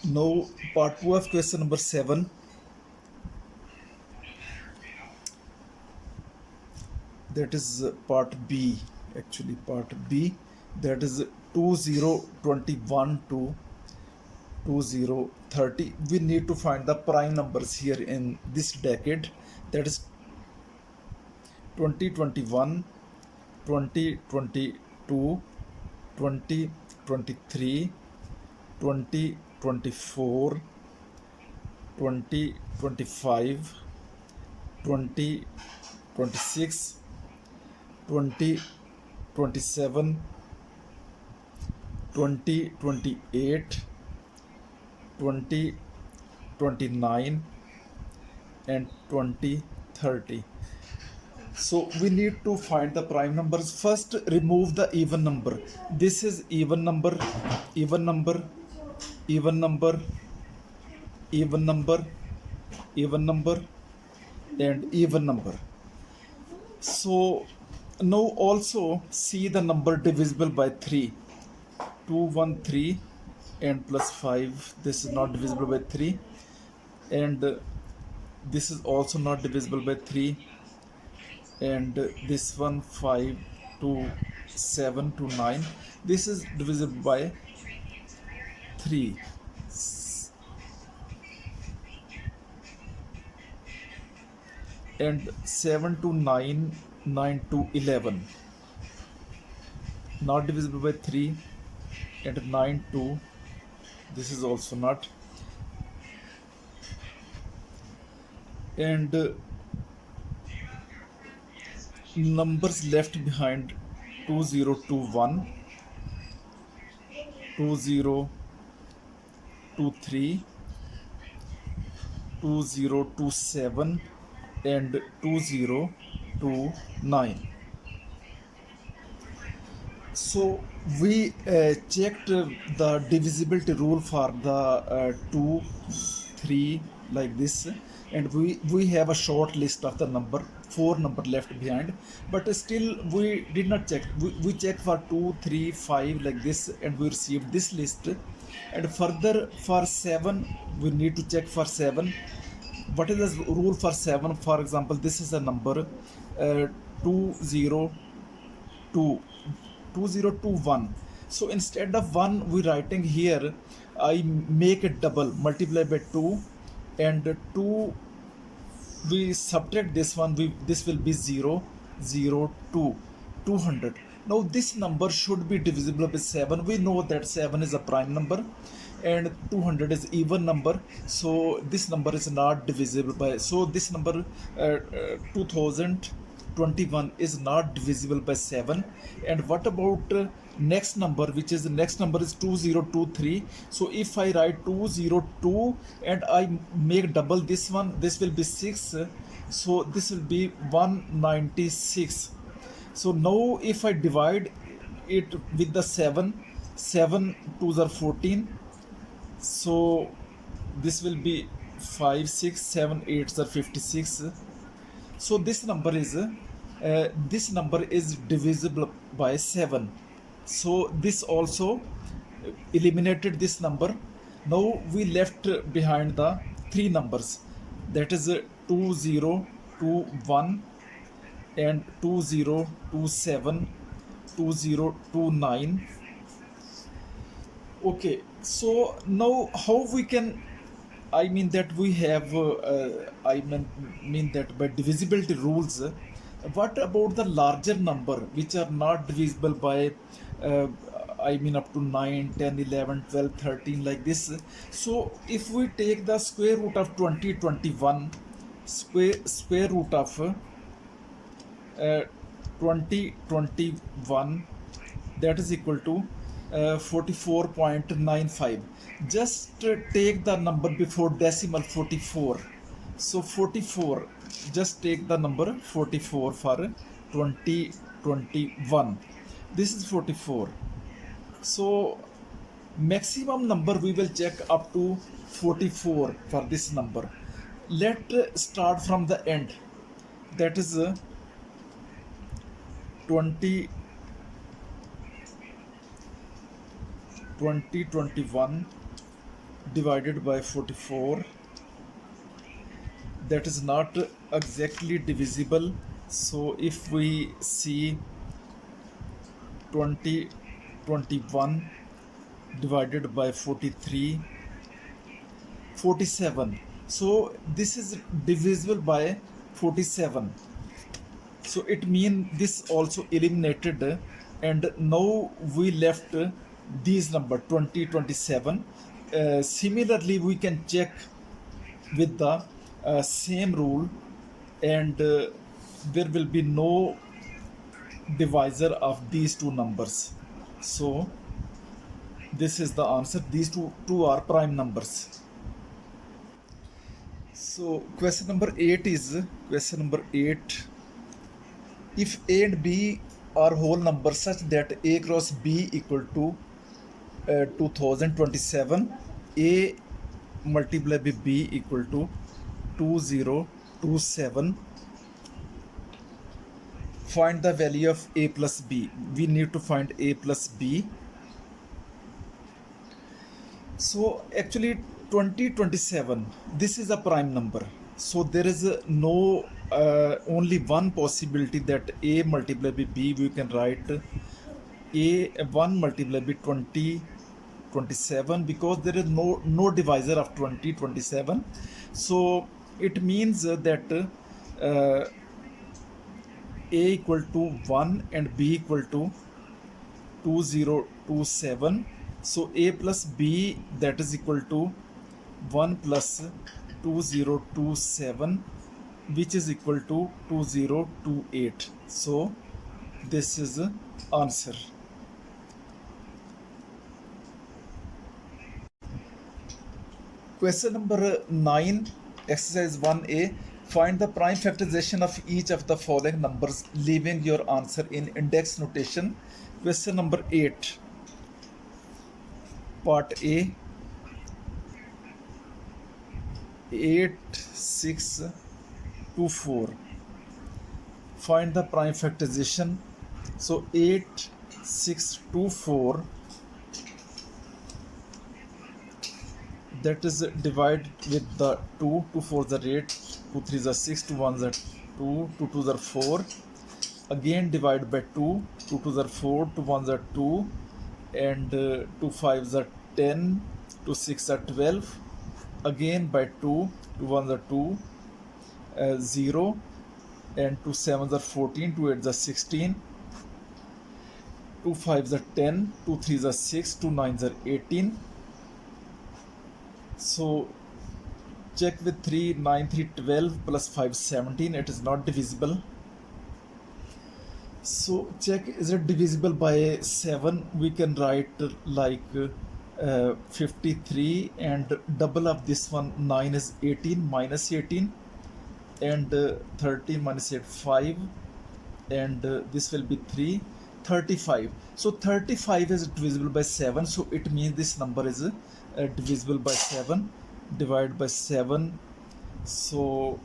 Now, part 2 of question number 7. That is part B. Actually, part B. That is 2021 to 2030. We need to find the prime numbers here in this decade. That is 2021, 2022, 2023, 2024, 2025, 2026, 2027, 2028, 2029, and 2030. So we need to find the prime numbers. First, remove the even number. This is even number, even number, even number, even number, even number, and even number. So now also see the number divisible by 3. 213 and plus 5. This is not divisible by 3. And this is also not divisible by 3. And this one 5 to 7 to 9. This is divisible by 3. And 7 to 9, 9 to 11. Not divisible by 3. And 9 to, this is also not. And numbers left behind 2021, 2023, 2027, and 2029. So we checked the divisibility rule for the 2, 3 like this, and we have a short list of the number, 4 number left behind, but still we did not check. We checked for 2, 3, 5 like this, and we received this list. And further for 7, we need to check for 7. What is the rule for 7? For example, this is a number 202 2021. So instead of 1 we writing here, I make it double, multiply by 2, and 2 we subtract this one, this will be 0, 0, 2, 200. Now this number should be divisible by 7. We know that 7 is a prime number and 200 is even number, so this number is not divisible by, so this number 2021 is not divisible by 7. And what about next number, which is the next number is 2023. So if I write 202 and I make double this one, this will be 6, so this will be 196. So now if I divide it with the 7, 7 2s are 14, so this will be 5, 6, 7, 8s are 56. So this number is divisible by 7. So this also eliminated this number. Now we left behind the 3 numbers, that is 2021 and 2027, 2029. Okay, so now how we can, I mean that we have I mean that by divisibility rules, what about the larger number which are not divisible by I mean up to 9, 10, 11, 12, 13 like this. So if we take the square root of 2021, square root of 2021, that is equal to 44.95. Just take the number before decimal, 44. So 44, just take the number 44 for 2021. This is 44. So maximum number we will check up to 44 for this number. Let's start from the end. That is 2021 divided by 44, that is not exactly divisible. So if we see 20 21 divided by 43, 47, so this is divisible by 47, so it means this also eliminated, and now we left these number 20 27. Similarly we can check with the same rule, and there will be no divisor of these two numbers. So this is the answer. These two are prime numbers. So question number 8 is question number 8. If A and B are whole numbers such that A cross B equal to 2027, A multiplied by B equal to 2027, find the value of A plus B. We need to find A plus B. So actually 2027, this is a prime number, so there is no only one possibility that A multiplied by B. We can write A1 multiplied by 2027 because there is no divisor of 2027. So it means that A equal to 1 and B equal to 2027. So A plus B, that is equal to 1 plus 2027, which is equal to 2028. So this is the answer. Question number 9, exercise 1A. Find the prime factorization of each of the following numbers, leaving your answer in index notation. Question number 8. Part A. 8624. Find the prime factorization. So 8624, that is divide with the 2, 2 4 the 8, 2 3 the 6, 2 1 the 2, 2 2 the 4. Again divide by 2, 2 2 the 4, 2 1 the 2, and 2 5 the 10, 2 6 the 12. Again by 2, 2 1 the 2, 0, and 2 7 the 14, 2 8 the 16, 2 5 the 10, 2 3 the 6, 2 9 the 18. So check with 3, 9 3 12 plus 5 17. It is not divisible. So check, is it divisible by 7? We can write like 53, and double of this one 9 is 18 minus 18, and 13 minus 8 5, and this will be 3, 35. So 35 is divisible by 7, so it means this number is divisible by 7. Divide by 7, so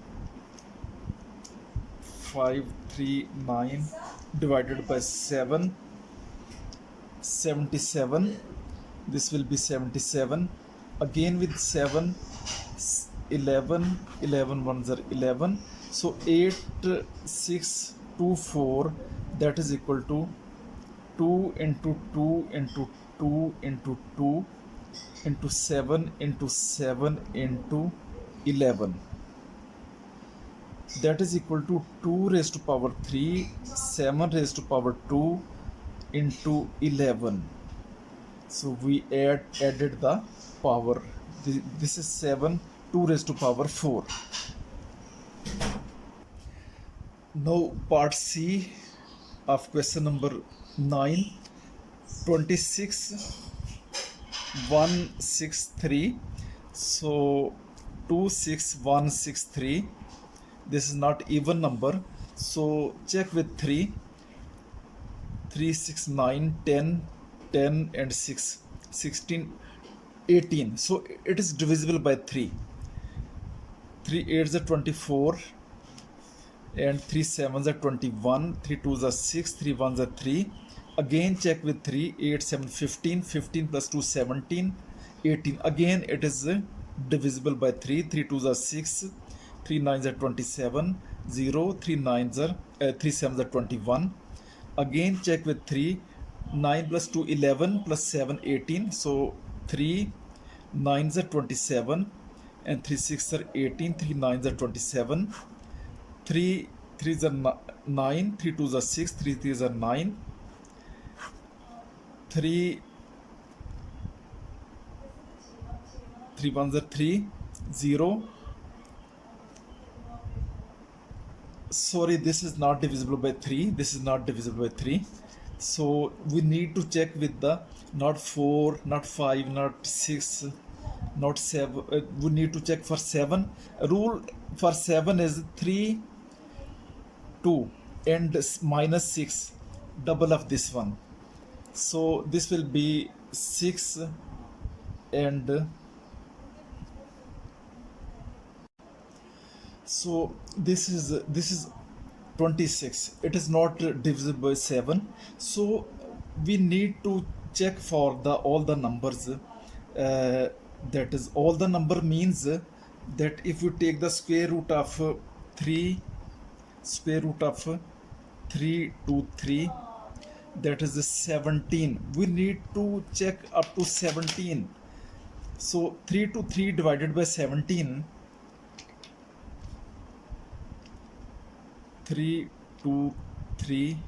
539 divided by 7, 77. This will be 77. Again with 7, 11, 11 ones are 11. So 8624, that is equal to 2 into 2 into 2 into 2 into 7 into 7 into 11. That is equal to 2 raised to power 3, 7 raised to power 2 into 11. So we added the power. This is 7, 2 raised to power 4. Now part C of question number 9, 26163. So 26163, this is not even number, so check with 3, 3 6 9 10, 10 and 6 16 18. So it is divisible by 3. 3 8s are 24, and 3 7s are 21, 3 2s are 6, 3 1s are 3. Again check with 3, 8 7 15, 15 plus 2 17, 18. Again it is divisible by 3. 3 2s are 6, 3 9s are 27, 0, 3 9s are 3 7s are 21. Again check with 3. 9 plus 2 11 plus 7 18. So 3 9s are 27 and 3 6 are 18. 3 9s are 27. 3 3s are 9. 3 2s are 6. 3 3s are 9. 3 3 1s are 3. 0. Sorry, this is not divisible by 3. This is not divisible by 3. So we need to check with the not 4, not 5, not 6, not 7. We need to check for 7. Rule for 7 is 3, 2 and minus 6, double of this one. So this will be 6 and so this is 26. It is not divisible by 7. So we need to check for the all the numbers. That is, all the number means that if you take the square root of 3, square root of 3 to 3, that is 17. We need to check up to 17. So 3 to 3 divided by 17, 3 to 3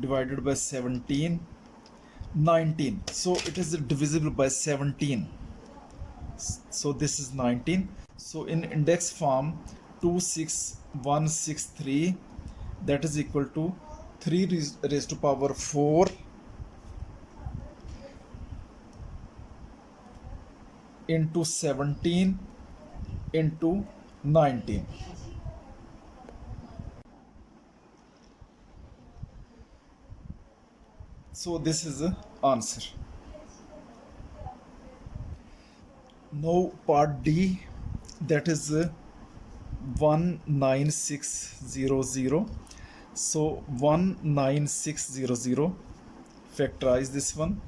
divided by 17, 19. So it is divisible by 17. So this is 19. So in index form 26163, that is equal to 3 raised to power 4 into 17 into 19. So this is the answer. Now part D, that is 19600. So 19600, factorize this one.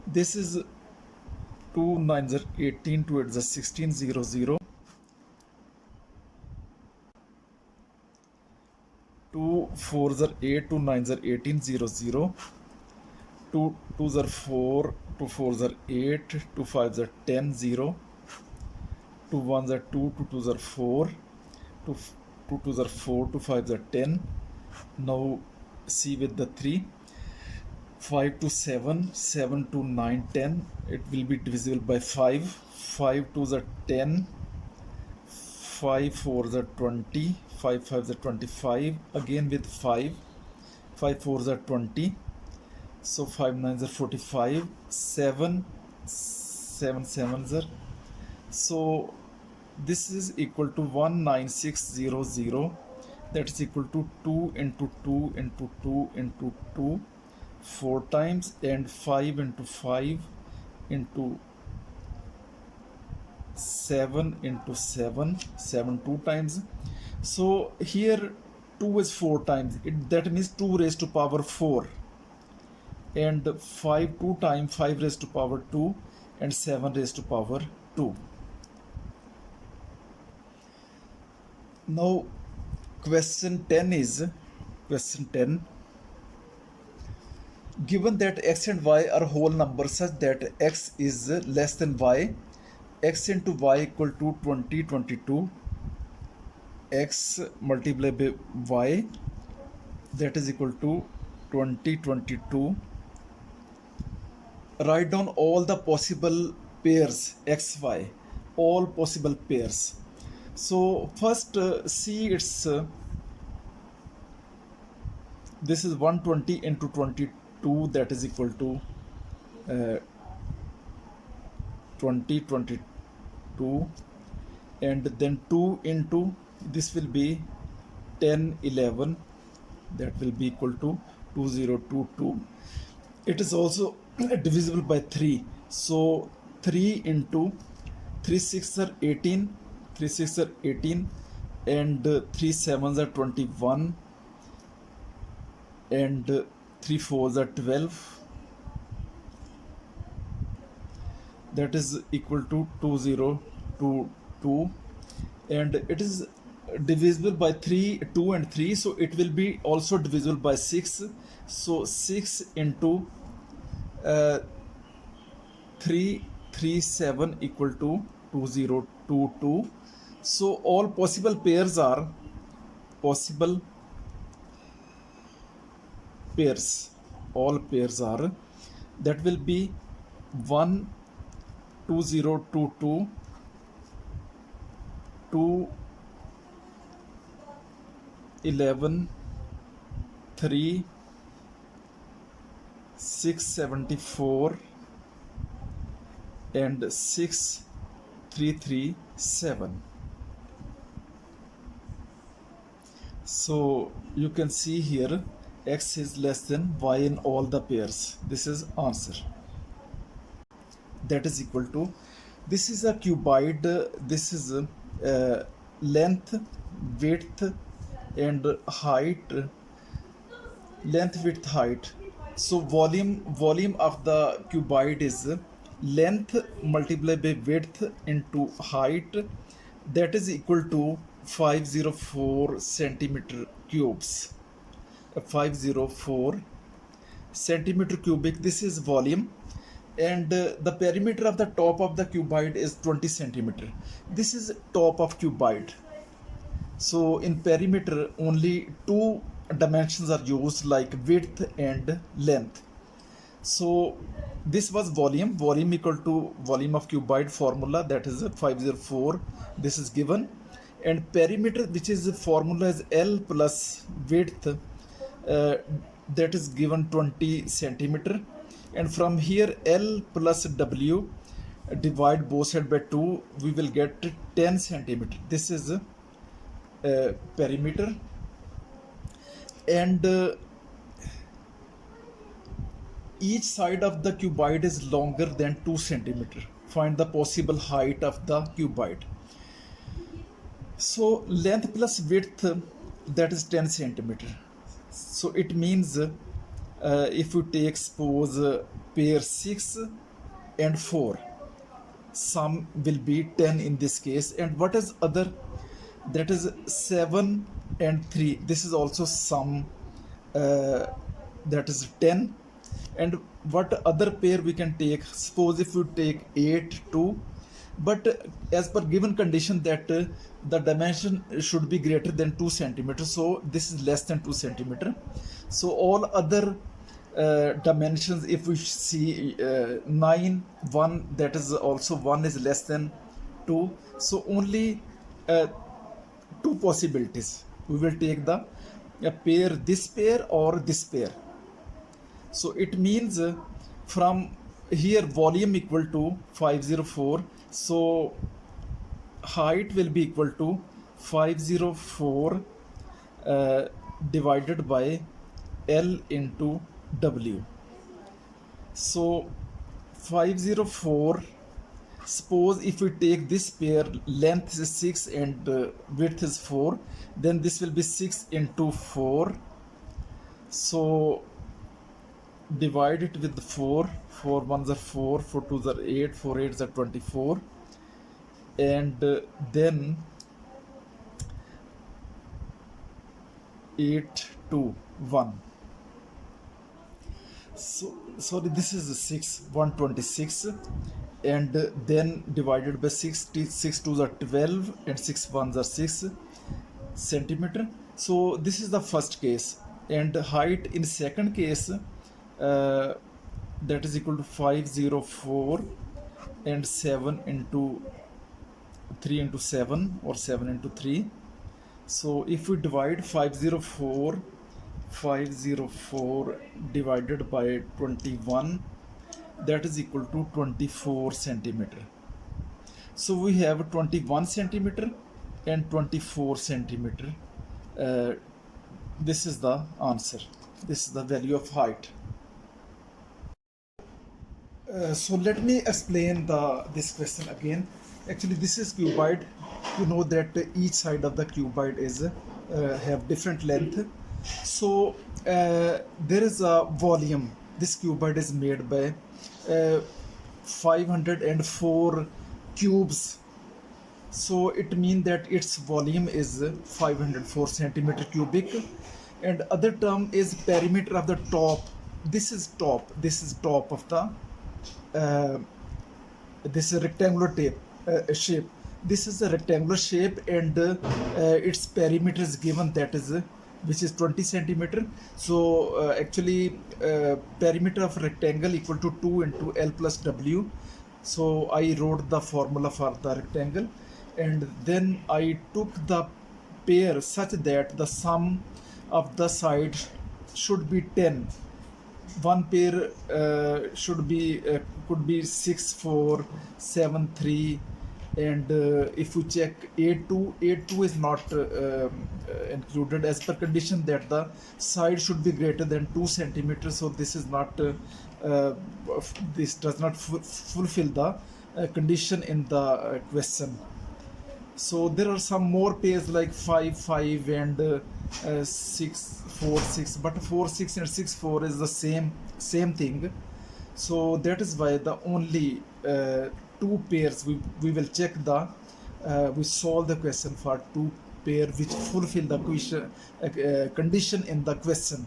This is 2 9s are 18, 2 8s are 16, 0 0. 2 4s are 8, 2 9s are 18, 0 0. 2 2s are 4, 2 4s are 8, 2 5s are 10, 0. 2 1s are 2, 2 2s are 4, 2 2s are 4, 2 5s are 10. Now see with the 3. 5 to 7, 7 to 9, 10. It will be divisible by 5. 5 2s are 10, 5 4s are 20, 5 5s are 25. Again with 5, 5 4s are 20. So 5 9s are 45. 7 7 7s are. So this is equal to 19600. That is equal to 2 into 2 into 2 into 2, 4 times, and 5 into 5 into 7 into 7, 7 2 times. So here 2 is 4 times. That means 2 raised to power 4, and 5 2 times 5 raised to power 2, and 7 raised to power 2. Now question 10 is, question 10, given that x and y are whole numbers such that x is less than y, x into y equal to 20 22, x multiplied by y, that is equal to 20 22. Write down all the possible pairs xy, all possible pairs. So first see its this is 120 into 22, that is equal to 20 22, and then 2 into this will be 10 11, that will be equal to 2022. It is also divisible by 3. So 3 into 3 6 are 18, 3 6 are 18, and 3 7s are 21, and 3 4s are 12, that is equal to 2022, and it is divisible by 3, 2 and 3, so it will be also divisible by 6. So 6 into 337 equal to 2022. So all possible pairs are possible pairs. All pairs are, that will be 1 2022 2 11 3 674 and 6337. So you can see here x is less than y in all the pairs. This is answer. That is equal to, this is a cuboid, this is length, width and height, length, width, height. So volume of the cuboid is length multiplied by width into height, that is equal to 504 centimeter cubes. 504 centimeter cubic, this is volume, and the perimeter of the top of the cuboid is 20 centimeter. This is top of cuboid. So in perimeter only two dimensions are used, like width and length. So this was volume equal to volume of cuboid formula, that is 504, this is given, and perimeter, which is formula is L plus width, that is given 20 centimeter, and from here L plus W, divide both sides by 2, we will get 10 centimeter. This is perimeter, and each side of the cuboid is longer than 2 centimeter. Find the possible height of the cuboid. So length plus width, that is 10 centimeter. So it means if you take, suppose pair 6 and 4, sum will be 10 in this case. And what is other, that is 7 and 3, this is also sum, that is 10. And what other pair we can take, suppose if you take 8 2, but as per given condition that the dimension should be greater than 2 centimeters, so this is less than 2 centimeter. So all other dimensions, if we see 9 1, that is also 1 is less than 2, so only two possibilities. We will take the pair, this pair or this pair. So it means from here volume equal to 504, so height will be equal to 504 divided by L into W. So 504, suppose if we take this pair, length is 6 and width is 4, then this will be 6 into 4. So divide it with 4, 4 ones are 4, 4 twos are 8, 4 eights are 24, and then 8 2 1. So sorry, this is 6 126, and then divided by 60, 6 twos are 12 and 6 ones are 6 centimeter. So this is the first case, and height in second case, that is equal to 504 and 7 into 3 into 7 or 7 into 3. So if we divide 504 divided by 21, that is equal to 24 centimeter. So we have 21 centimeter and 24 centimeter. This is the answer. This is the value of height. So let me explain this question again. Actually, this is cuboid. You know that each side of the cuboid is have different length. So there is a volume. This cuboid is made by 504 cubes. So it means that its volume is 504 centimeter cubic. And other term is perimeter of the top. This is top. This is top of the uh, this is rectangular shape. This is a rectangular shape, and its perimeter is given, that is which is 20 centimeter. So actually perimeter of rectangle equal to 2 into L plus W. So I wrote the formula for the rectangle, and then I took the pair such that the sum of the sides should be 10. One pair should be could be 6 4 7 3. And if we check A2 is not included, as per condition that the side should be greater than 2 centimeters. So this is not uh, this does not fulfill the condition in the question. So there are some more pairs like 5 5 and 6 4 6, but 4 6 and 6 4 is the same thing. So that is why the only two pairs we will check the we solve the question for two pair which fulfill the question condition in the question.